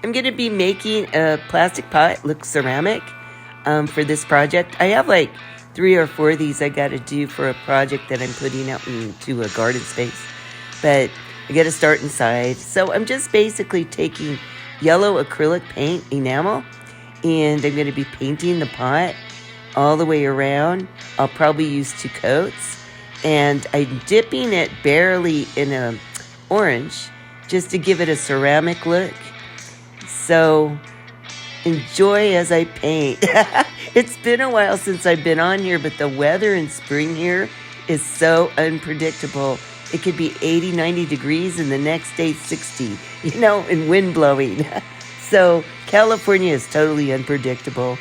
I'm going to be making a plastic pot look ceramic for this project. I have like 3 or 4 of these I got to do for a project that I'm putting out into a garden space. But I got to start inside. So I'm just basically taking yellow acrylic paint enamel, and I'm going to be painting the pot all the way around. I'll probably use 2 coats, and I'm dipping it barely in a orange just to give it a ceramic look. So enjoy as I paint. It's been a while since I've been on here, but the weather in spring here is so unpredictable. It could be 80, 90 degrees and the next day 60, and wind blowing. So California is totally unpredictable.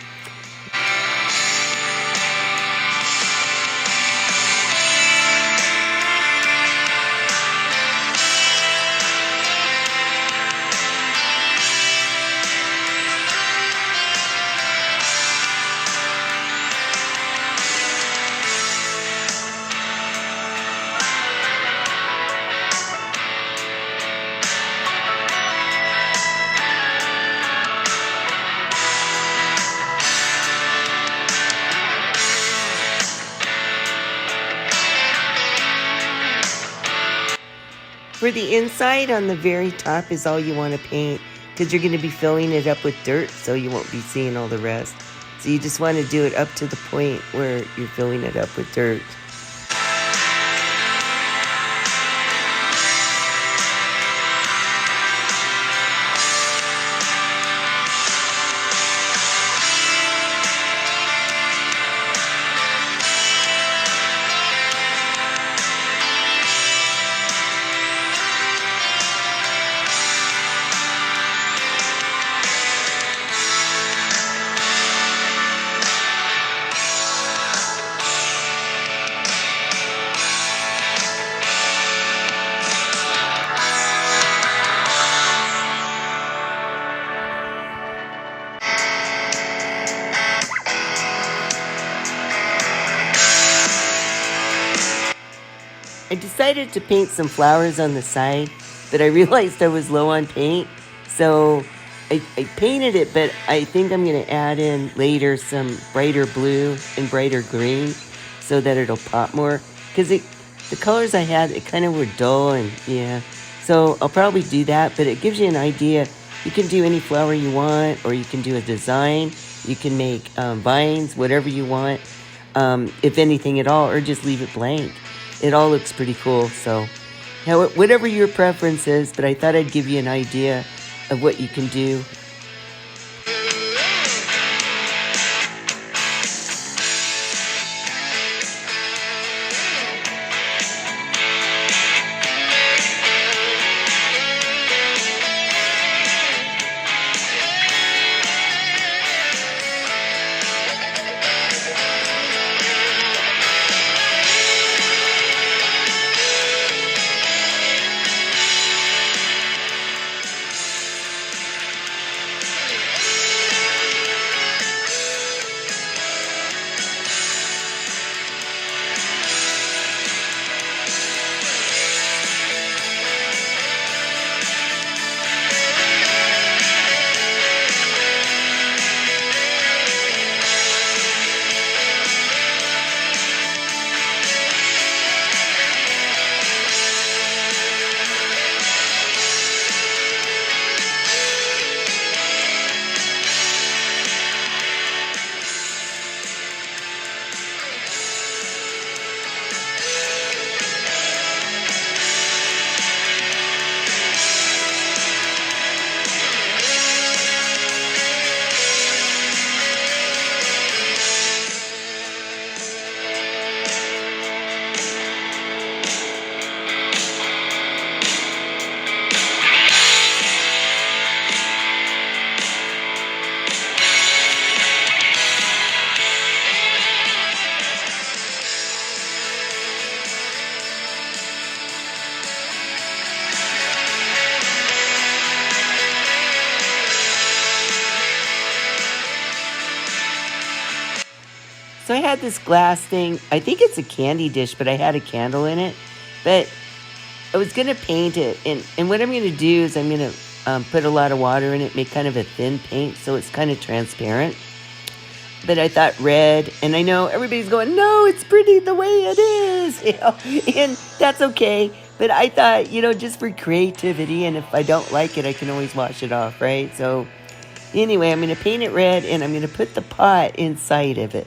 For the inside, on the very top is all you want to paint, because you're going to be filling it up with dirt, so you won't be seeing all the rest. So you just want to do it up to the point where you're filling it up with dirt. I decided to paint some flowers on the side, but I realized I was low on paint, so I painted it, but I think I'm going to add in later some brighter blue and brighter green so that it'll pop more, because the colors I had, it kind of were dull, and yeah, so I'll probably do that, but it gives you an idea. You can do any flower you want, or you can do a design, you can make vines, whatever you want, if anything at all, or just leave it blank. It all looks pretty cool, so whatever your preference is, but I thought I'd give you an idea of what you can do. So I had this glass thing. I think it's a candy dish, but I had a candle in it. But I was going to paint it. And what I'm going to do is I'm going to put a lot of water in it, make kind of a thin paint so it's kind of transparent. But I thought red, and I know everybody's going, no, it's pretty the way it is, and that's okay. But I thought, just for creativity, and if I don't like it, I can always wash it off, right? So anyway, I'm going to paint it red, and I'm going to put the pot inside of it.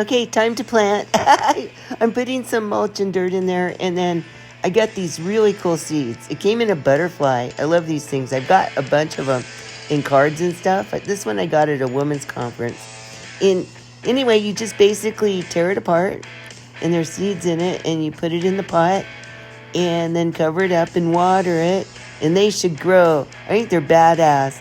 Okay, time to plant. I'm putting some mulch and dirt in there, and then I got these really cool seeds. It came in a butterfly. I love these things. I've got a bunch of them in cards and stuff. This one I got at a women's conference. Anyway, you just basically tear it apart, and there's seeds in it, and you put it in the pot, and then cover it up and water it, and they should grow. I think they're badass.